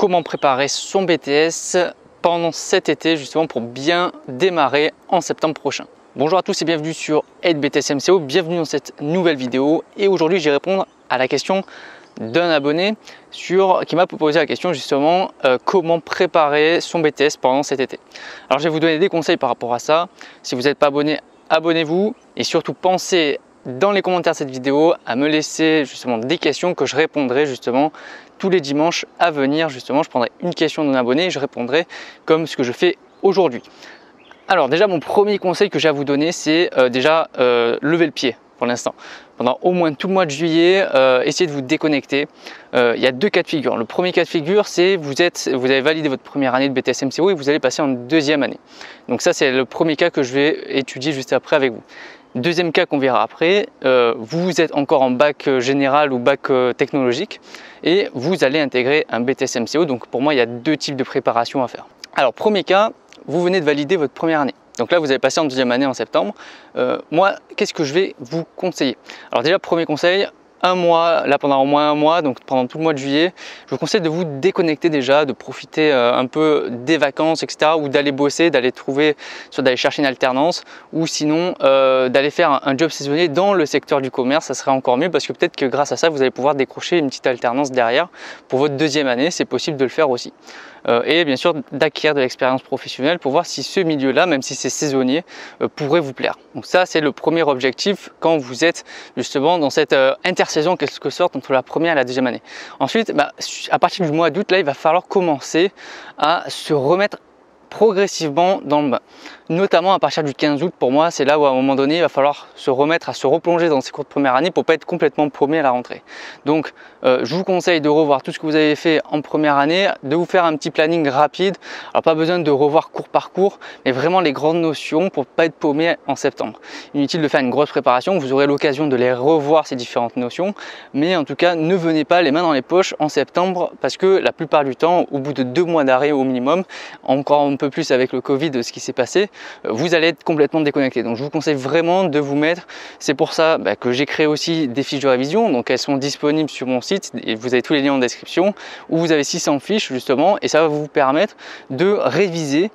comment préparer son BTS pendant cet été justement pour bien démarrer en septembre prochain. Bonjour à tous et bienvenue sur Aide BTS MCO, bienvenue dans cette nouvelle vidéo et aujourd'hui je vais répondre à la question d'un abonné qui m'a posé la question justement comment préparer son BTS pendant cet été. Alors je vais vous donner des conseils par rapport à ça. Si vous n'êtes pas abonné, abonnez-vous et surtout pensez dans les commentaires de cette vidéo à me laisser justement des questions que je répondrai justement tous les dimanches à venir. Justement je prendrai une question d'un abonné et je répondrai comme ce que je fais aujourd'hui. Alors déjà mon premier conseil que j'ai à vous donner c'est lever le pied pour l'instant. Pendant au moins tout le mois de juillet, essayez de vous déconnecter. Il y a deux cas de figure. Le premier cas de figure c'est vous avez validé votre première année de BTS MCO et vous allez passer en deuxième année. Donc ça c'est le premier cas que je vais étudier juste après avec vous. Deuxième cas qu'on verra après, vous êtes encore en bac général ou bac technologique et vous allez intégrer un BTS MCO. Donc pour moi, il y a deux types de préparation à faire. Alors premier cas, vous venez de valider votre première année. Donc là, vous allez passer en deuxième année en septembre. Moi, qu'est-ce que je vais vous conseiller? Alors déjà, premier conseil, un mois, là pendant au moins un mois, donc pendant tout le mois de juillet, je vous conseille de vous déconnecter déjà, de profiter un peu des vacances, etc. ou d'aller bosser, d'aller trouver, soit d'aller chercher une alternance ou sinon d'aller faire un job saisonnier dans le secteur du commerce, ça serait encore mieux parce que peut-être que grâce à ça, vous allez pouvoir décrocher une petite alternance derrière pour votre deuxième année, c'est possible de le faire aussi. Et bien sûr d'acquérir de l'expérience professionnelle pour voir si ce milieu-là, même si c'est saisonnier, pourrait vous plaire. Donc ça, c'est le premier objectif quand vous êtes justement dans cette intersaison quelque sorte entre la première et la deuxième année. Ensuite, à partir du mois d'août, là, il va falloir commencer à se remettre progressivement dans le bain. Notamment à partir du 15 août, pour moi, c'est là où à un moment donné, il va falloir se remettre à se replonger dans ces cours de première année pour pas être complètement paumé à la rentrée. Donc, je vous conseille de revoir tout ce que vous avez fait en première année, de vous faire un petit planning rapide. Alors, pas besoin de revoir cours par cours, mais vraiment les grandes notions pour pas être paumé en septembre. Inutile de faire une grosse préparation, vous aurez l'occasion de les revoir ces différentes notions, mais en tout cas, ne venez pas les mains dans les poches en septembre parce que la plupart du temps, au bout de 2 mois d'arrêt au minimum, encore un peu plus avec le Covid, ce qui s'est passé, vous allez être complètement déconnecté. Donc je vous conseille vraiment de vous mettre, c'est pour ça que j'ai créé aussi des fiches de révision, donc elles sont disponibles sur mon site et vous avez tous les liens en description où vous avez 600 fiches justement et ça va vous permettre de réviser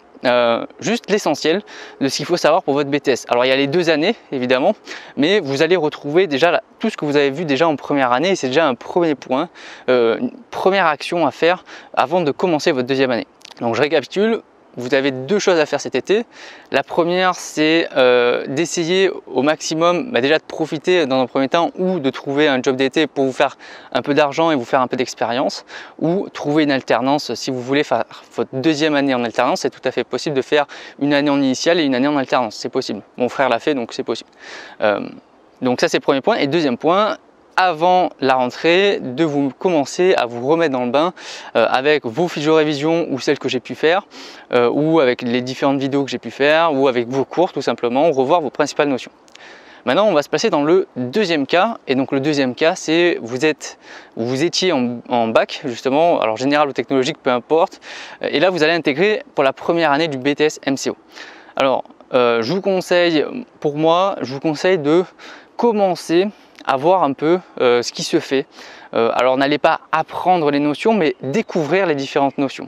juste l'essentiel de ce qu'il faut savoir pour votre BTS. Alors il y a les 2 années évidemment, mais vous allez retrouver déjà tout ce que vous avez vu déjà en première année et c'est déjà un premier point, une première action à faire avant de commencer votre deuxième année. Donc je récapitule. Vous avez 2 choses à faire cet été. La première, c'est d'essayer au maximum déjà de profiter dans un premier temps ou de trouver un job d'été pour vous faire un peu d'argent et vous faire un peu d'expérience ou trouver une alternance si vous voulez faire votre deuxième année en alternance. C'est tout à fait possible de faire une année en initiale et une année en alternance. C'est possible. Mon frère l'a fait donc c'est possible. Donc ça c'est le premier point. Et deuxième point, avant la rentrée, de vous commencer à vous remettre dans le bain avec vos fiches de révision ou celles que j'ai pu faire ou avec les différentes vidéos que j'ai pu faire ou avec vos cours tout simplement, revoir vos principales notions. Maintenant, on va se passer dans le deuxième cas et donc le deuxième cas, c'est vous étiez en bac justement, alors général ou technologique, peu importe, et là vous allez intégrer pour la première année du BTS MCO. Alors, je vous conseille de commencer à voir un peu ce qui se fait. Alors n'allez pas apprendre les notions, mais découvrir les différentes notions.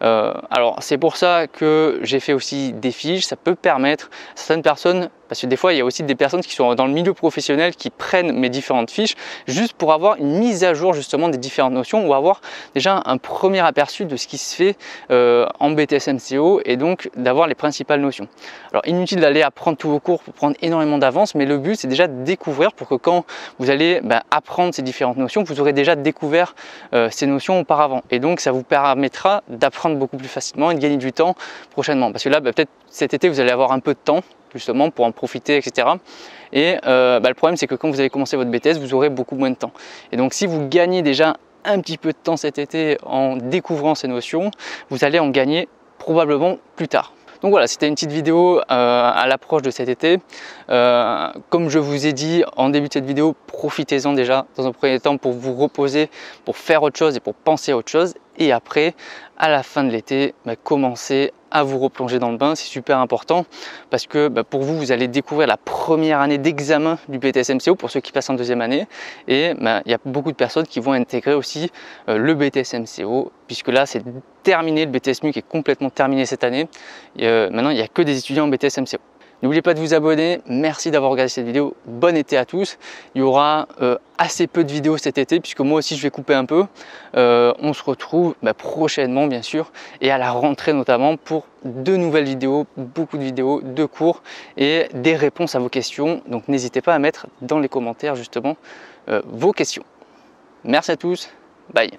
Alors c'est pour ça que j'ai fait aussi des fiches, ça peut permettre à certaines personnes, parce que des fois il y a aussi des personnes qui sont dans le milieu professionnel qui prennent mes différentes fiches juste pour avoir une mise à jour justement des différentes notions ou avoir déjà un premier aperçu de ce qui se fait en BTS MCO et donc d'avoir les principales notions. Alors inutile d'aller apprendre tous vos cours pour prendre énormément d'avance, mais le but c'est déjà de découvrir pour que quand vous allez apprendre ces différentes notions, vous aurez déjà découvert ces notions auparavant et donc ça vous permettra d'apprendre beaucoup plus facilement et de gagner du temps prochainement parce que là peut-être cet été vous allez avoir un peu de temps justement pour en profiter, etc. Et le problème c'est que quand vous allez commencer votre BTS, vous aurez beaucoup moins de temps. Et donc si vous gagnez déjà un petit peu de temps cet été en découvrant ces notions, vous allez en gagner probablement plus tard. Donc voilà, c'était une petite vidéo à l'approche de cet été. Comme je vous ai dit en début de cette vidéo, profitez-en déjà dans un premier temps pour vous reposer, pour faire autre chose et pour penser à autre chose. et après, à la fin de l'été, commencez à vous replonger dans le bain. C'est super important parce que pour vous, vous allez découvrir la première année d'examen du BTS-MCO pour ceux qui passent en deuxième année, et il y a beaucoup de personnes qui vont intégrer aussi le BTS-MCO, puisque là c'est terminé, le BTS-MUC est complètement terminé cette année. Maintenant, il n'y a que des étudiants en BTS-MCO. N'oubliez pas de vous abonner, merci d'avoir regardé cette vidéo, bon été à tous. Il y aura assez peu de vidéos cet été puisque moi aussi je vais couper un peu. On se retrouve prochainement bien sûr et à la rentrée notamment pour de nouvelles vidéos, beaucoup de vidéos, de cours et des réponses à vos questions. Donc n'hésitez pas à mettre dans les commentaires justement vos questions. Merci à tous, bye.